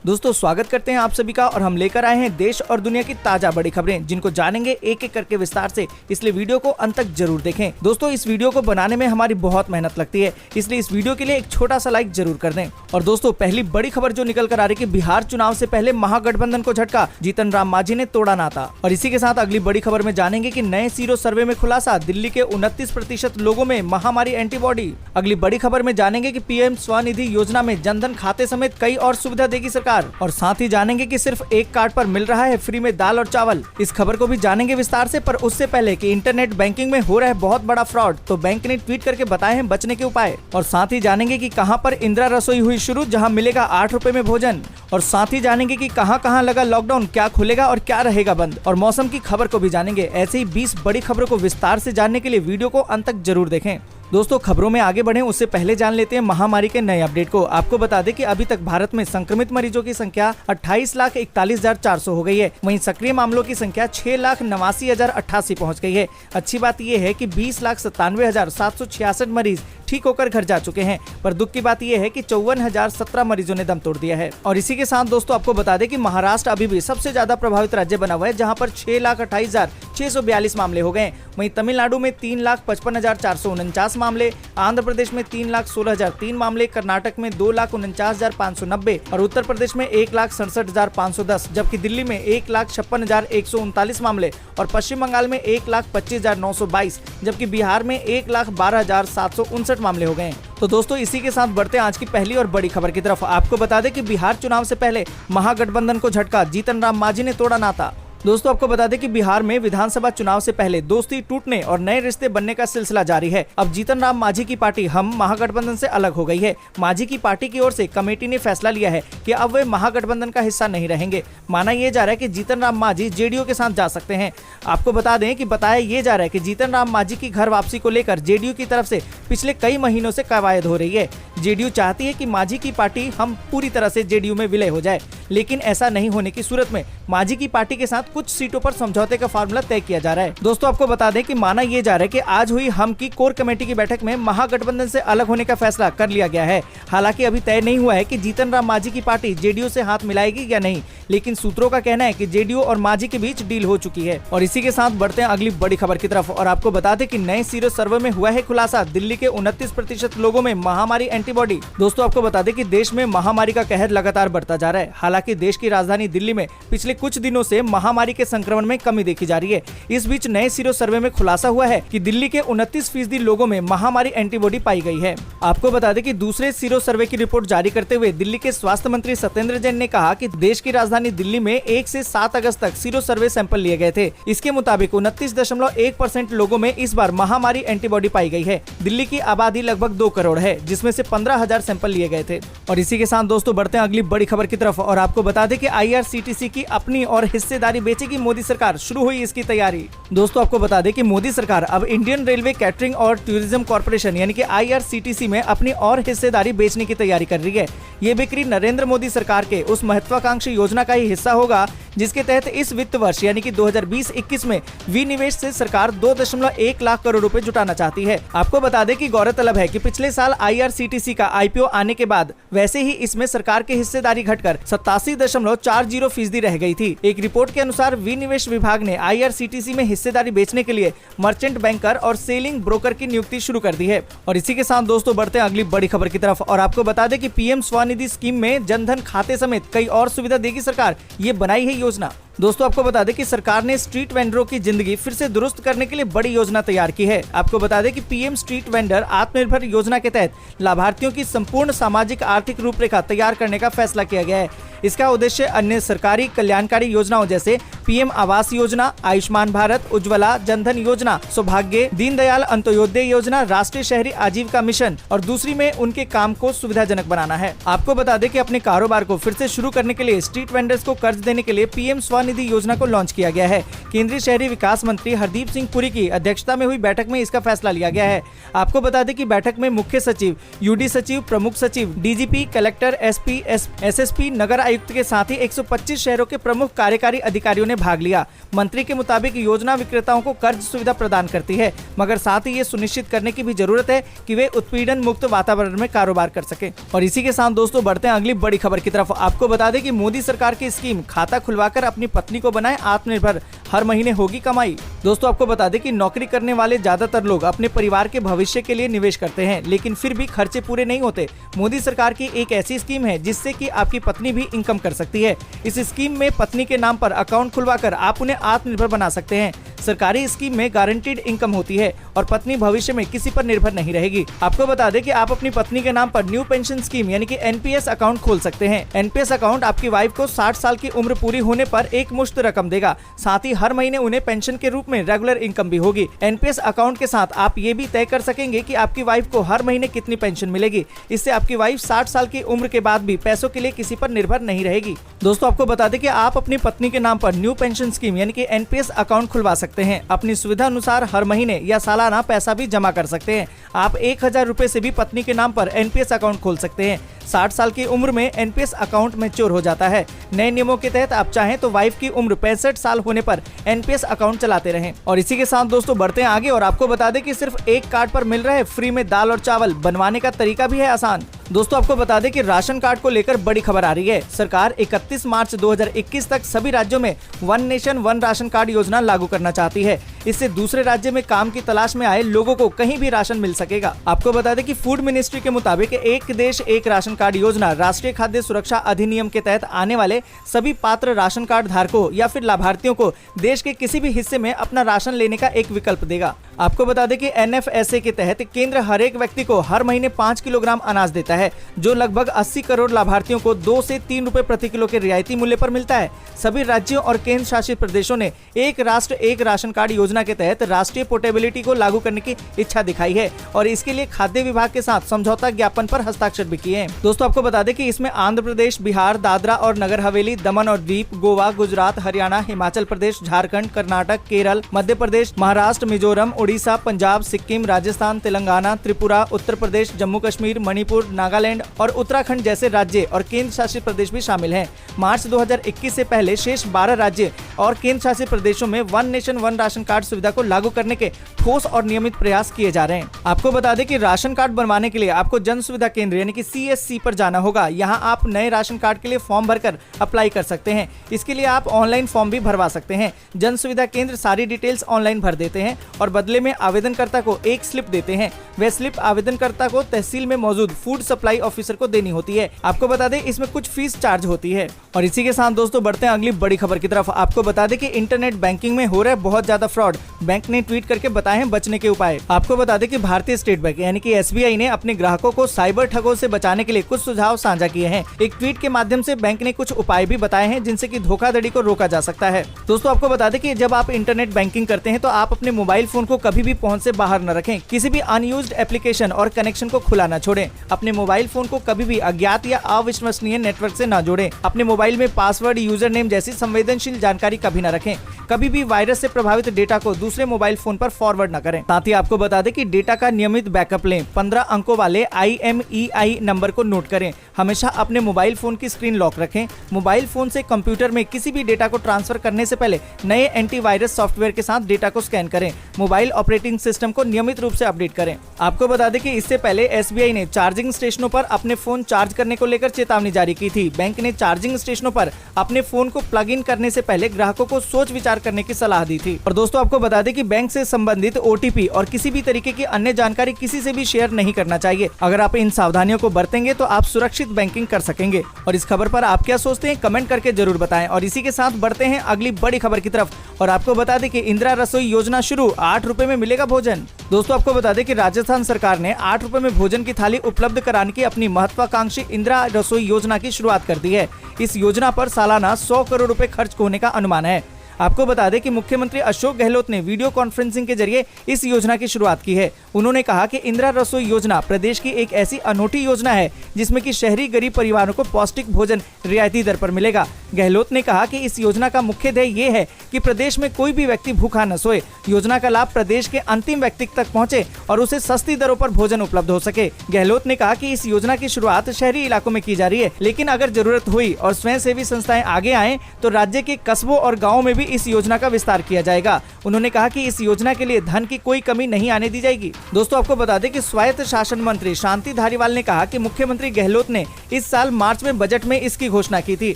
दोस्तों स्वागत करते हैं आप सभी का और हम लेकर आए हैं देश और दुनिया की ताजा बड़ी खबरें जिनको जानेंगे एक एक करके विस्तार से, इसलिए वीडियो को अंत तक जरूर देखें। दोस्तों इस वीडियो को बनाने में हमारी बहुत मेहनत लगती है, इसलिए इस वीडियो के लिए एक छोटा सा लाइक जरूर कर दें। और दोस्तों पहली बड़ी खबर जो निकल कर आ रही है कि बिहार चुनाव से पहले महागठबंधन को झटका, जीतन राम मांझी ने तोड़ा नाता। और इसी के साथ अगली बड़ी खबर में जानेंगे कि नए सीरो सर्वे में खुलासा, दिल्ली के 29% लोगों में महामारी एंटीबॉडी। अगली बड़ी खबर में जानेंगे कि पीएम स्वनिधि योजना में जनधन खाते समेत कई और सुविधा देगी सरकार। और साथ ही जानेंगे कि सिर्फ एक कार्ड पर मिल रहा है फ्री में दाल और चावल। इस खबर को भी जानेंगे विस्तार से, पर उससे पहले कि इंटरनेट बैंकिंग में हो रहा है बहुत बड़ा फ्रॉड, तो बैंक ने ट्वीट करके बताए हैं बचने के उपाय। और साथ ही जानेंगे कि कहां पर इंदिरा रसोई हुई शुरू, जहां मिलेगा 8 रुपए में भोजन। और साथ ही जानेंगे कि कहां लगा लॉकडाउन, क्या खुलेगा और क्या रहेगा बंद। और मौसम की खबर को भी जानेंगे। ऐसे ही 20 बड़ी खबरों को विस्तार से जानने के लिए वीडियो को अंत तक जरूर देखें। दोस्तों खबरों में आगे बढ़ें उससे पहले जान लेते हैं महामारी के नए अपडेट को। आपको बता दें कि अभी तक भारत में संक्रमित मरीजों की संख्या 28,41,400 हो गई है। वहीं सक्रिय मामलों की संख्या 6,89,088 पहुंच गई है। अच्छी बात यह है कि 20,97,766 मरीज ठीक होकर घर जा चुके हैं, पर दुख की बात यह है कि 54,017 मरीजों ने दम तोड़ दिया है। और इसी के साथ दोस्तों आपको बता दें कि महाराष्ट्र अभी भी सबसे ज्यादा प्रभावित राज्य बना हुआ है, जहां पर 6,28,642 मामले हो गए। वहीं तमिलनाडु में 3,55,449 मामले, आंध्र प्रदेश में 3,16,003 मामले, कर्नाटक में 2,49,590 और उत्तर प्रदेश में 1,67,510, जबकि दिल्ली में 1,56,139 मामले और पश्चिम बंगाल में 1,25,922, जबकि बिहार में 1,12,759 मामले हो गए। तो दोस्तों इसी के साथ बढ़ते हैं आज की पहली और बड़ी खबर की तरफ। आपको बता दें कि बिहार चुनाव से पहले महागठबंधन को झटका, जीतन राम मांझी ने तोड़ा नाता। दोस्तों आपको बता दें कि बिहार में विधानसभा चुनाव से पहले दोस्ती टूटने और नए रिश्ते बनने का सिलसिला जारी है। अब जीतन राम मांझी की पार्टी हम महागठबंधन से अलग हो गई है। मांझी की पार्टी की ओर से कमेटी ने फैसला लिया है कि अब वे महागठबंधन का हिस्सा नहीं रहेंगे। माना यह जा रहा है कि जीतन राम मांझी जेडीयू के साथ जा सकते हैं। आपको बता दें कि बताया यह जा रहा है कि जीतन राम मांझी की घर वापसी को लेकर जेडीयू की तरफ से पिछले कई महीनों से कवायद हो रही है। जेडीयू चाहती है कि मांझी की पार्टी हम पूरी तरह से जेडीयू में विलय हो जाए, लेकिन ऐसा नहीं होने की सूरत में मांझी की पार्टी के साथ कुछ सीटों पर समझौते का फार्मूला तय किया जा रहा है। दोस्तों आपको बता दें कि माना यह जा रहा है कि आज हुई हम की कोर कमेटी की बैठक में महागठबंधन से अलग होने का फैसला कर लिया गया है। हालांकि अभी तय नहीं हुआ है कि जीतन राम मांझी की पार्टी जेडीयू से हाथ मिलाएगी या नहीं, लेकिन सूत्रों का कहना है कि जेडीयू और मांझी के बीच डील हो चुकी है। और इसी के साथ बढ़ते हैं अगली बड़ी खबर की तरफ। और आपको बता दें कि नए सीरो सर्वे में हुआ है खुलासा, दिल्ली के 29% लोगों में महामारी एंटीबॉडी। दोस्तों आपको बता दें कि देश में महामारी का कहर लगातार बढ़ता जा रहा है। हालांकि देश की राजधानी दिल्ली में पिछले कुछ दिनों से महामारी के संक्रमण में कमी देखी जा रही है। इस बीच नए सीरो सर्वे में खुलासा हुआ है कि दिल्ली के 29% लोगों में महामारी एंटीबॉडी पाई गई है। आपको बता दें कि दूसरे सीरो सर्वे की रिपोर्ट जारी करते हुए दिल्ली के स्वास्थ्य मंत्री सत्येंद्र जैन ने कहा कि देश की राजधानी दिल्ली में 1 से 7 अगस्त तक सीरो सर्वे सैंपल लिए गए थे। इसके मुताबिक 29.1% लोगों में इस बार महामारी एंटीबॉडी पाई गई है। दिल्ली की आबादी लगभग 2 करोड़ है, जिसमें से 15,000 सैंपल लिए गए थे। और इसी के साथ दोस्तों बढ़ते हैं अगली बड़ी खबर की तरफ। और आपको बता दें कि IRCTC की अपनी और हिस्सेदारी बेचेगी मोदी सरकार, शुरू हुई इसकी तैयारी। दोस्तों आपको बता दें कि मोदी सरकार अब इंडियन रेलवे कैटरिंग और टूरिज्म कॉर्पोरेशन यानी कि IRCTC में अपनी और हिस्सेदारी बेचने की तैयारी कर रही है। ये बिक्री नरेंद्र मोदी सरकार के उस महत्वाकांक्षी योजना का ही हिस्सा होगा जिसके तहत इस वित्त वर्ष यानी कि 2020-21 में विनिवेश से सरकार 2.1 लाख करोड़ रुपए जुटाना चाहती है। आपको बता दें कि गौरतलब है कि पिछले साल IRCTC का IPO आने के बाद वैसे ही इसमें सरकार की हिस्सेदारी घटकर 87.40% रह गई थी। एक रिपोर्ट के अनुसार विनिवेश विभाग ने IRCTC में हिस्सेदारी बेचने के लिए मर्चेंट बैंकर और सेलिंग ब्रोकर की नियुक्ति शुरू कर दी है। और इसी के साथ दोस्तों बढ़ते हैं अगली बड़ी खबर की तरफ। और आपको बता दें कि पीएम स्वनिधि स्कीम में जनधन खाते समेत कई और सुविधा देगी सरकार, ये बनाई है योजना। दोस्तों आपको बता दें कि सरकार ने स्ट्रीट वेंडरों की जिंदगी फिर से दुरुस्त करने के लिए बड़ी योजना तैयार की है। आपको बता दें कि पीएम स्ट्रीट वेंडर आत्मनिर्भर योजना के तहत लाभार्थियों की संपूर्ण सामाजिक आर्थिक रूपरेखा तैयार करने का फैसला किया गया है। इसका उद्देश्य अन्य सरकारी कल्याणकारी योजनाओं जैसे पीएम आवास योजना, आयुष्मान भारत, उज्ज्वला जनधन योजना, सौभाग्य, दीनदयाल अंत्योदय योजना, राष्ट्रीय शहरी आजीविका मिशन और दूसरी में उनके काम को सुविधाजनक बनाना है। आपको बता दें कि अपने कारोबार को फिर से शुरू करने के लिए स्ट्रीट वेंडर्स को कर्ज देने के लिए पीएम स्वनिधि योजना को लॉन्च किया गया है। केंद्रीय शहरी विकास मंत्री हरदीप सिंह पुरी की अध्यक्षता में हुई बैठक में इसका फैसला लिया गया है। आपको बता दें कि बैठक में मुख्य सचिव, यूडी सचिव, प्रमुख सचिव, डीजीपी, कलेक्टर, एसपी, एसएसपी, नगर आयुक्त के साथ ही 125 शहरों के प्रमुख कार्यकारी अधिकारियों ने भाग लिया। मंत्री के मुताबिक योजना विक्रेताओं को कर्ज सुविधा प्रदान करती है, मगर साथ ही ये सुनिश्चित करने की भी जरूरत है कि वे उत्पीड़न मुक्त वातावरण में कारोबार कर सके। और इसी के साथ दोस्तों बढ़ते हैं अगली बड़ी खबर की तरफ। आपको बता दें कि मोदी सरकार की स्कीम खाता खुलवाकर अपनी पत्नी को बनाए आत्मनिर्भर, हर महीने होगी कमाई। दोस्तों आपको बता दें कि नौकरी करने वाले ज्यादातर लोग अपने परिवार के भविष्य के लिए निवेश करते हैं, लेकिन फिर भी खर्चे पूरे नहीं होते। मोदी सरकार की एक ऐसी स्कीम है जिससे कि आपकी पत्नी भी इनकम कर सकती है। इस स्कीम में पत्नी के नाम पर अकाउंट खुलवाकर आप उन्हें आत्मनिर्भर बना सकते हैं। सरकारी स्कीम में गारंटीड इनकम होती है और पत्नी भविष्य में किसी पर निर्भर नहीं रहेगी। आपको बता दें कि आप अपनी पत्नी के नाम पर न्यू पेंशन स्कीम यानी कि एनपीएस अकाउंट खोल सकते हैं। एनपीएस अकाउंट आपकी वाइफ को 60 साल की उम्र पूरी होने पर एक मुश्त रकम देगा, साथ ही हर महीने उन्हें पेंशन के रूप में रेगुलर इनकम भी होगी। एनपीएस अकाउंट के साथ आप ये भी तय कर सकेंगे कि आपकी वाइफ को हर महीने कितनी पेंशन मिलेगी। इससे आपकी वाइफ 60 साल की उम्र के बाद भी पैसों के लिए किसी पर निर्भर नहीं रहेगी। दोस्तों आपको बता दें कि आप अपनी पत्नी के नाम पर न्यू पेंशन स्कीम यानी कि एनपीएस अकाउंट खुलवा सकते हैं। अपनी सुविधा अनुसार हर महीने या सालाना पैसा भी जमा कर सकते हैं। आप 1000 रुपए से भी पत्नी के नाम पर एनपीएस अकाउंट खोल सकते हैं। 60 साल की उम्र में एनपीएस अकाउंट मैच्योर हो जाता है। नए नियमों के तहत आप चाहें तो वाइफ की उम्र 65 साल होने पर एनपीएस अकाउंट चलाते रहें। और इसी के साथ दोस्तों बढ़ते हैं आगे और आपको बता दें कि सिर्फ एक कार्ड पर मिल रहा है फ्री में दाल और चावल। बनवाने का तरीका भी है आसान। दोस्तों आपको बता दें कि राशन कार्ड को लेकर बड़ी खबर आ रही है। सरकार 31 मार्च 2021 तक सभी राज्यों में one nation one ration card योजना लागू करना चाहती है। इससे दूसरे राज्य में काम की तलाश में आए लोगों को कहीं भी राशन मिल सकेगा। आपको बता दें कि फूड मिनिस्ट्री के मुताबिक एक देश एक राशन कार्ड योजना राष्ट्रीय खाद्य सुरक्षा अधिनियम के तहत आने वाले सभी पात्र राशन कार्ड धारकों या फिर लाभार्थियों को देश के किसी भी हिस्से में अपना राशन लेने का एक विकल्प देगा। आपको बता दें कि एनएफएसए के तहत केंद्र हर एक व्यक्ति को हर महीने 5 किलोग्राम अनाज देता है, जो लगभग 80 करोड़ लाभार्थियों को 2 से 3 रुपए प्रति किलो के रियायती मूल्य पर मिलता है। सभी राज्यों और केंद्र शासित प्रदेशों ने एक राष्ट्र एक राशन कार्ड योजना के तहत राष्ट्रीय पोर्टेबिलिटी को लागू करने की इच्छा दिखाई है और इसके लिए खाद्य विभाग के साथ समझौता ज्ञापन पर हस्ताक्षर भी किए हैं। दोस्तों आपको बता दें कि इसमें आंध्र प्रदेश, बिहार, दादरा और नगर हवेली, दमन और दीप, गोवा, गुजरात, हरियाणा, हिमाचल प्रदेश, झारखंड, कर्नाटक, केरल, मध्य प्रदेश, महाराष्ट्र, मिजोरम, उड़ीसा, पंजाब, सिक्किम, राजस्थान, तेलंगाना, त्रिपुरा, उत्तर प्रदेश, जम्मू कश्मीर, मणिपुर, नागालैंड और उत्तराखंड जैसे राज्य और केंद्र शासित प्रदेश भी शामिल हैं। मार्च 2021 से पहले शेष 12 राज्य और केंद्र शासित प्रदेशों में one nation one ration card सुविधा को लागू करने के ठोस और नियमित प्रयास किए जा रहे हैं। आपको बता दें कि राशन कार्ड बनवाने के लिए आपको जन सुविधा केंद्र यानी कि CSC पर जाना होगा। यहाँ आप नए राशन कार्ड के लिए फॉर्म भरकर अप्लाई कर सकते हैं। इसके लिए आप ऑनलाइन फॉर्म भी भरवा सकते हैं। जन सुविधा केंद्र सारी डिटेल्स ऑनलाइन भर देते हैं और बदले में आवेदनकर्ता को एक स्लिप देते हैं। वह स्लिप आवेदनकर्ता को तहसील में मौजूद फूड सप्लाई ऑफिसर को देनी होती है। आपको बता दें इसमें कुछ फीस चार्ज होती है। और इसी के साथ दोस्तों बढ़ते हैं अगली बड़ी खबर की तरफ। आपको बता दें कि इंटरनेट बैंकिंग में हो रहा है बहुत ज्यादा फ्रॉड। बैंक ने ट्वीट करके बताए हैं बचने के उपाय। आपको बता दें कि भारतीय स्टेट बैंक यानी कि SBI ने अपने ग्राहकों को साइबर ठगों से बचाने के लिए कुछ सुझाव साझा किए हैं। एक ट्वीट के माध्यम से बैंक ने कुछ उपाय भी बताए हैं जिनसे कि धोखाधड़ी को रोका जा सकता है। दोस्तों आपको बता दें कि जब आप इंटरनेट बैंकिंग करते हैं तो आप अपने मोबाइल फोन को कभी भी पहुंच से बाहर न रखें। किसी भी अनयूज्ड एप्लीकेशन और कनेक्शन को खुला न छोड़ें। अपने मोबाइल फोन को कभी भी अज्ञात या अविश्वसनीय नेटवर्क से न जोड़ें। अपने मोबाइल में पासवर्ड, यूजर नेम जैसी संवेदनशील जानकारी कभी न रखें। कभी भी वायरस से प्रभावित डेटा को दूसरे मोबाइल फोन पर फॉरवर्ड न करें। साथ ही आपको बता दें कि डेटा का नियमित बैकअप लें। 15 अंकों वाले IMEI नंबर को नोट करें। हमेशा अपने मोबाइल फोन की स्क्रीन लॉक रखें। मोबाइल फोन से कंप्यूटर में किसी भी डेटा को ट्रांसफर करने से पहले नए एंटीवायरस सॉफ्टवेयर के साथ डेटा को स्कैन करें। मोबाइल ऑपरेटिंग सिस्टम को नियमित रूप से अपडेट करें। आपको बता दें कि इससे पहले SBI ने चार्जिंग स्टेशनों पर अपने फोन चार्ज करने को लेकर चेतावनी जारी की थी। बैंक ने चार्जिंग स्टेशनों पर अपने फोन को प्लग इन करने से पहले ग्राहकों को सोच विचार करने की सलाह दी थी। और दोस्तों आपको बता दें कि बैंक से संबंधित OTP और किसी भी तरीके की अन्य जानकारी किसी से भी शेयर नहीं करना चाहिए। अगर आप इन सावधानियों को बरतेंगे तो आप सुरक्षित बैंकिंग कर सकेंगे। और इस खबर पर आप क्या सोचते हैं कमेंट करके जरूर बताएं। और इसी के साथ बढ़ते हैं अगली बड़ी खबर की तरफ और आपको बता दें कि इंदिरा रसोई योजना शुरू, 8 रुपए में मिलेगा भोजन। दोस्तों आपको बता दें कि राजस्थान सरकार ने 8 रुपए में भोजन की थाली उपलब्ध कराने की अपनी महत्वाकांक्षी इंदिरा रसोई योजना की शुरुआत कर दी है। इस योजना पर सालाना 100 करोड़ रुपए खर्च होने का अनुमान है। आपको बता दें कि मुख्यमंत्री अशोक गहलोत ने वीडियो कॉन्फ्रेंसिंग के जरिए इस योजना की शुरुआत की है। उन्होंने कहा कि इंदिरा रसोई योजना प्रदेश की एक ऐसी अनूठी योजना है जिसमें कि शहरी गरीब परिवारों को पौष्टिक भोजन रियायती दर पर मिलेगा। गहलोत ने कहा कि इस योजना का मुख्य ध्येय ये है कि प्रदेश में कोई भी व्यक्ति भूखा न सोए। योजना का लाभ प्रदेश के अंतिम व्यक्ति तक पहुंचे और उसे सस्ती दरों पर भोजन उपलब्ध हो सके। गहलोत ने कहा कि इस योजना की शुरुआत शहरी इलाकों में की जा रही है, लेकिन अगर जरूरत हुई और स्वयंसेवी संस्थाएं आगे आएं तो राज्य के कस्बों और गाँवों में भी इस योजना का विस्तार किया जाएगा। उन्होंने कहा कि इस योजना के लिए धन की कोई कमी नहीं आने दी जाएगी। दोस्तों, आपको बता दें कि स्वायत्त शासन मंत्री शांति धारीवाल ने कहा कि मुख्यमंत्री गहलोत ने इस साल मार्च में बजट में इसकी घोषणा की थी।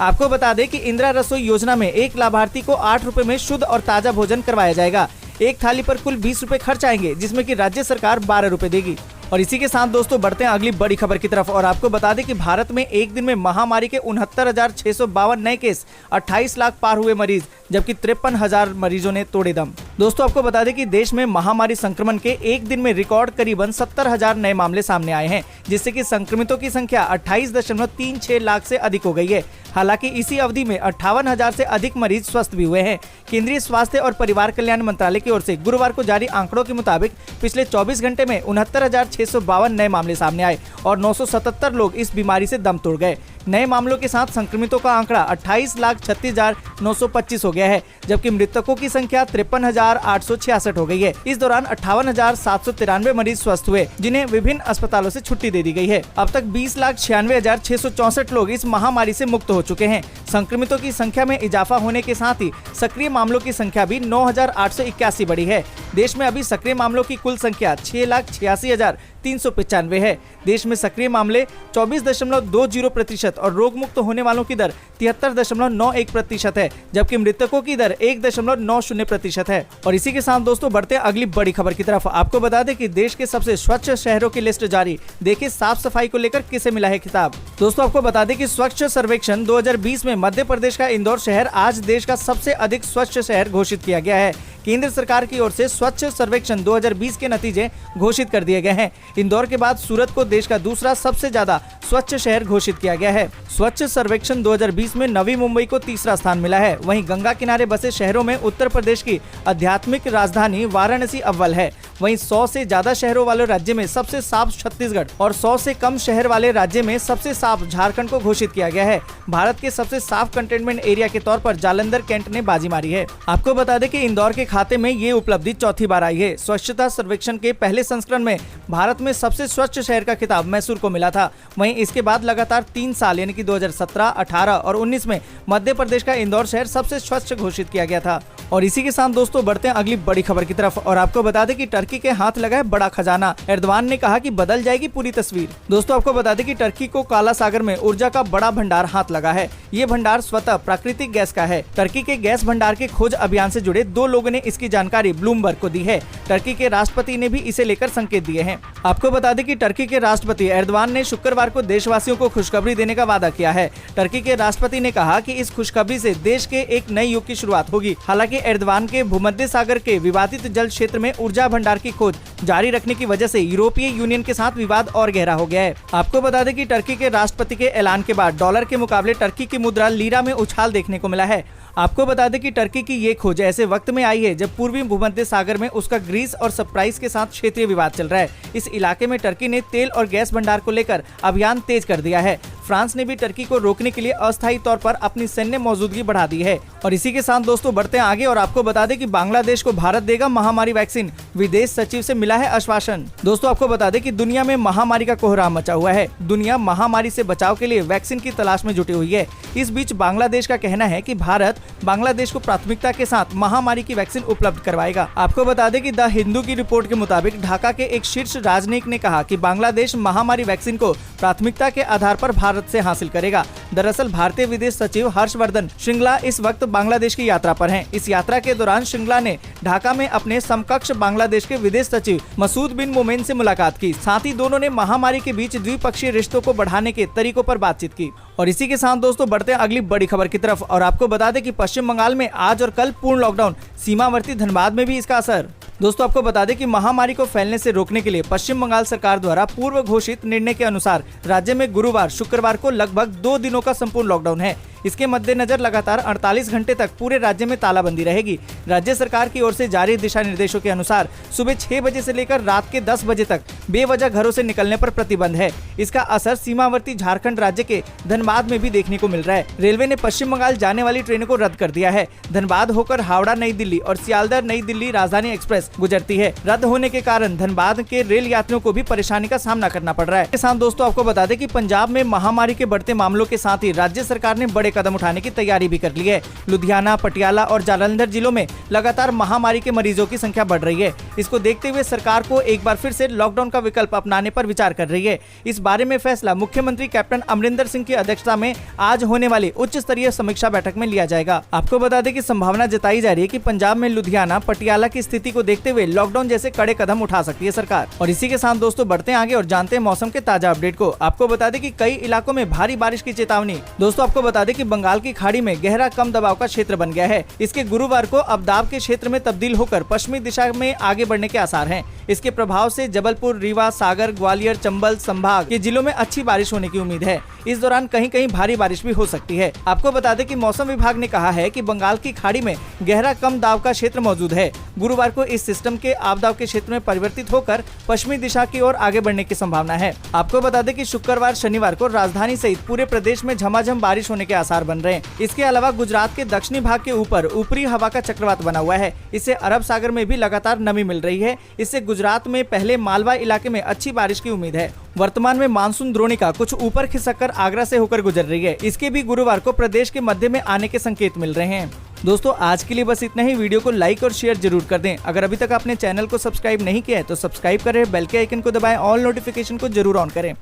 आपको बता दें कि इंदिरा रसोई योजना में एक लाभार्थी को 8 रुपए में शुद्ध और ताजा भोजन करवाया जाएगा। एक थाली पर कुल 20 रुपए खर्च आएंगे, जिसमें कि राज्य सरकार 12 रुपए देगी। और इसी के साथ दोस्तों बढ़ते हैं अगली बड़ी खबर की तरफ और आपको बता दें कि भारत में एक दिन में महामारी के 69,652 नए केस, 28 लाख पार हुए मरीज, जबकि 53,000 मरीजों ने तोड़े दम। दोस्तों, आपको बता दें कि देश में महामारी संक्रमण के एक दिन में रिकॉर्ड करीबन 70,000 नए मामले सामने आए हैं, जिससे कि संक्रमितों की संख्या 28.36 लाख से अधिक हो गई है। हालांकि इसी अवधि में 58,000 से अधिक मरीज स्वस्थ भी हुए हैं। केंद्रीय स्वास्थ्य और परिवार कल्याण मंत्रालय की ओर से गुरुवार को जारी आंकड़ों के मुताबिक पिछले 24 घंटे में 69,652 नए मामले सामने आए और 977 लोग इस बीमारी से दम तोड़ गए। नए मामलों के साथ संक्रमितों का आंकड़ा 28,36,925 हो गया है, जबकि मृतकों की संख्या 53,866 हो गई है। इस दौरान 58,793 मरीज स्वस्थ हुए, जिन्हें विभिन्न अस्पतालों से छुट्टी दे दी गई है। अब तक 20,96,664 लोग इस महामारी से मुक्त हो चुके हैं। संक्रमितों की संख्या में इजाफा होने के साथ ही सक्रिय मामलों की संख्या भी 9,881 बढ़ी है। देश में अभी सक्रिय मामलों की कुल संख्या 6,86,395 है। देश में सक्रिय मामले 24.20% और रोग मुक्त होने वालों की दर 73.91% है, जबकि मृतकों की दर 1.90% है। और इसी के साथ दोस्तों बढ़ते हैं अगली बड़ी खबर की तरफ। आपको बता दें कि देश के सबसे स्वच्छ शहरों की लिस्ट जारी। देखिए साफ सफाई को लेकर किसे मिला है खिताब। दोस्तों, आपको बता दें कि स्वच्छ सर्वेक्षण 2020 में मध्य प्रदेश का इंदौर शहर आज देश का सबसे अधिक स्वच्छ शहर घोषित किया गया है। केंद्र सरकार की ओर से स्वच्छ सर्वेक्षण 2020 के नतीजे घोषित कर दिए गए हैं। इंदौर के बाद सूरत को देश का दूसरा सबसे ज्यादा स्वच्छ शहर घोषित किया गया है। स्वच्छ सर्वेक्षण 2020 में नवी मुंबई को तीसरा स्थान मिला है। वहीं गंगा किनारे बसे शहरों में उत्तर प्रदेश की आध्यात्मिक राजधानी वाराणसी अव्वल है। वहीं 100 से ज्यादा शहरों वाले राज्य में सबसे साफ छत्तीसगढ़ और 100 से कम शहर वाले राज्य में सबसे साफ झारखंड को घोषित किया गया है। भारत के सबसे साफ कंटेनमेंट एरिया के तौर पर जालंधर कैंट ने बाजी मारी है। आपको बता दें कि इंदौर के खाते में ये उपलब्धि चौथी बार आई है। स्वच्छता सर्वेक्षण के पहले संस्करण में भारत में सबसे स्वच्छ शहर का खिताब मैसूर को मिला था। वहीं इसके बाद लगातार 3 साल यानी कि 2017, 18 और 19 में मध्य प्रदेश का इंदौर शहर सबसे स्वच्छ घोषित किया गया था। और इसी के साथ दोस्तों बढ़ते हैं अगली बड़ी खबर की तरफ और आपको बता दें कि टर्की के हाथ लगा है बड़ा खजाना। एर्दवान ने कहा कि बदल जाएगी पूरी तस्वीर। दोस्तों, आपको बता दें कि टर्की को काला सागर में ऊर्जा का बड़ा भंडार हाथ लगा है। ये भंडार स्वतः प्राकृतिक गैस का है। टर्की के गैस भंडार के खोज अभियान से जुड़े 2 लोगों ने इसकी जानकारी ब्लूमबर्ग को दी है। टर्की के राष्ट्रपति ने भी इसे लेकर संकेत दिए हैं। आपको बता दें कि टर्की के राष्ट्रपति एर्दवान ने शुक्रवार को देशवासियों को खुशखबरी देने का वादा किया है। टर्की के राष्ट्रपति ने कहा कि इस खुशखबरी से देश के एक नए युग की शुरुआत होगी। हालांकि एर्दवान के भूमध्य सागर के विवादित जल क्षेत्र में ऊर्जा भंडार की खोज जारी रखने की वजह से यूरोपीय यूनियन के साथ विवाद और गहरा हो गया है। आपको बता दें कि टर्की के राष्ट्रपति के ऐलान के बाद डॉलर के मुकाबले टर्की की मुद्रा लीरा में उछाल देखने को मिला है। आपको बता दें कि टर्की की ये खोज ऐसे वक्त में आई है जब पूर्वी भूमध्य सागर में उसका ग्रीस और सप्राइस के साथ क्षेत्रीय विवाद चल रहा है। इस इलाके में टर्की ने तेल और गैस भंडार को लेकर अभियान तेज कर दिया है। फ्रांस ने भी टर्की को रोकने के लिए अस्थायी तौर पर अपनी सैन्य मौजूदगी बढ़ा दी है। और इसी के साथ दोस्तों बढ़ते हैं आगे और आपको बता दें कि बांग्लादेश को भारत देगा महामारी वैक्सीन, विदेश सचिव से मिला है आश्वासन। दोस्तों, आपको बता दें कि दुनिया में महामारी का कोहराम मचा हुआ है। दुनिया महामारी से बचाव के लिए वैक्सीन की तलाश में जुटी हुई है। इस बीच बांग्लादेश का कहना है कि भारत बांग्लादेश को प्राथमिकता के साथ महामारी की वैक्सीन उपलब्ध करवाएगा। आपको बता दें कि द हिंदू की रिपोर्ट के मुताबिक ढाका के एक शीर्ष राजनयिक ने कहा कि बांग्लादेश महामारी वैक्सीन को प्राथमिकता के आधार पर भारत से हासिल करेगा। दरअसल भारतीय विदेश सचिव हर्षवर्धन श्रृंगला इस वक्त बांग्लादेश की यात्रा पर हैं। इस यात्रा के दौरान श्रृंगला ने ढाका में अपने समकक्ष बांग्लादेश के विदेश सचिव मसूद बिन मोमेन से मुलाकात की। साथ ही दोनों ने महामारी के बीच द्विपक्षीय रिश्तों को बढ़ाने के तरीकों पर बातचीत की। और इसी के साथ दोस्तों बढ़ते हैं अगली बड़ी खबर की तरफ और आपको बता दें कि पश्चिम बंगाल में आज और कल पूर्ण लॉकडाउन, सीमावर्ती धनबाद में भी इसका असर। दोस्तों, आपको बता दें कि महामारी को फैलने से रोकने के लिए पश्चिम बंगाल सरकार द्वारा पूर्व घोषित निर्णय के अनुसार राज्य में गुरुवार, शुक्रवार को लगभग 2 दिनों का संपूर्ण लॉकडाउन है। इसके मद्देनजर लगातार 48 घंटे तक पूरे राज्य में तालाबंदी रहेगी। राज्य सरकार की ओर से जारी दिशा निर्देशों के अनुसार सुबह 6 बजे से लेकर रात के 10 बजे तक बेवजह घरों से निकलने पर प्रतिबंध है। इसका असर सीमावर्ती झारखंड राज्य के धनबाद में भी देखने को मिल रहा है। रेलवे ने पश्चिम बंगाल जाने वाली ट्रेनों को रद्द कर दिया है। धनबाद होकर हावड़ा नई दिल्ली और सियालदह नई दिल्ली राजधानी एक्सप्रेस गुजरती है। रद्द होने के कारण धनबाद के रेल यात्रियों को भी परेशानी का सामना करना पड़ रहा है। किसान दोस्तों, आपको बता दें कि पंजाब में महामारी के बढ़ते मामलों के साथ ही राज्य सरकार ने बड़े कदम उठाने की तैयारी भी कर ली है। लुधियाना, पटियाला और जालंधर जिलों में लगातार महामारी के मरीजों की संख्या बढ़ रही है। इसको देखते हुए सरकार को एक बार फिर से लॉकडाउन का विकल्प अपनाने पर विचार कर रही है। इस बारे में फैसला मुख्यमंत्री कैप्टन अमरिंदर सिंह की अध्यक्षता में आज होने वाली उच्च स्तरीय समीक्षा बैठक में लिया जाएगा। आपको बता दें कि संभावना जताई जा रही है कि पंजाब में लुधियाना, पटियाला की स्थिति को देखते हुए लॉकडाउन जैसे कड़े कदम उठा सकती है सरकार। और इसी के साथ दोस्तों बढ़ते हैं आगे और जानते हैं मौसम के ताजा अपडेट को। आपको बता दें कि कई इलाकों में भारी बारिश की चेतावनी। दोस्तों आपको बता दें कि बंगाल की खाड़ी में गहरा कम दबाव का क्षेत्र बन गया है। इसके गुरुवार को अवदाब के क्षेत्र में तब्दील होकर पश्चिमी दिशा में आगे बढ़ने के आसार हैं। इसके प्रभाव से जबलपुर, रीवा, सागर, ग्वालियर, चंबल संभाग के जिलों में अच्छी बारिश होने की उम्मीद है। इस दौरान कहीं कहीं भारी बारिश भी हो सकती है। आपको बता दें कि मौसम विभाग ने कहा है कि बंगाल की खाड़ी में गहरा कम दाब का क्षेत्र मौजूद है। गुरुवार को इस सिस्टम के आपदाव के क्षेत्र में परिवर्तित होकर पश्चिमी दिशा की ओर आगे बढ़ने की संभावना है। आपको बता दें कि शुक्रवार, शनिवार को राजधानी सहित पूरे प्रदेश में झमाझम बारिश होने के आसार बन रहे हैं। इसके अलावा गुजरात के दक्षिणी भाग के ऊपर ऊपरी हवा का चक्रवात बना हुआ है। इससे अरब सागर में भी लगातार नमी मिल रही है। इससे गुजरात में पहले मालवा इलाके में अच्छी बारिश की उम्मीद है। वर्तमान में मानसून द्रोणिका कुछ ऊपर खिसककर आगरा से होकर गुजर रही है। इसके भी गुरुवार को प्रदेश के मध्य में आने के संकेत मिल रहे हैं। दोस्तों आज के लिए बस इतना ही। वीडियो को लाइक और शेयर जरूर कर दें। अगर अभी तक आपने चैनल को सब्सक्राइब नहीं किया है तो सब्सक्राइब करें, बेल के आइकन को दबाएं, ऑल नोटिफिकेशन को जरूर ऑन करें।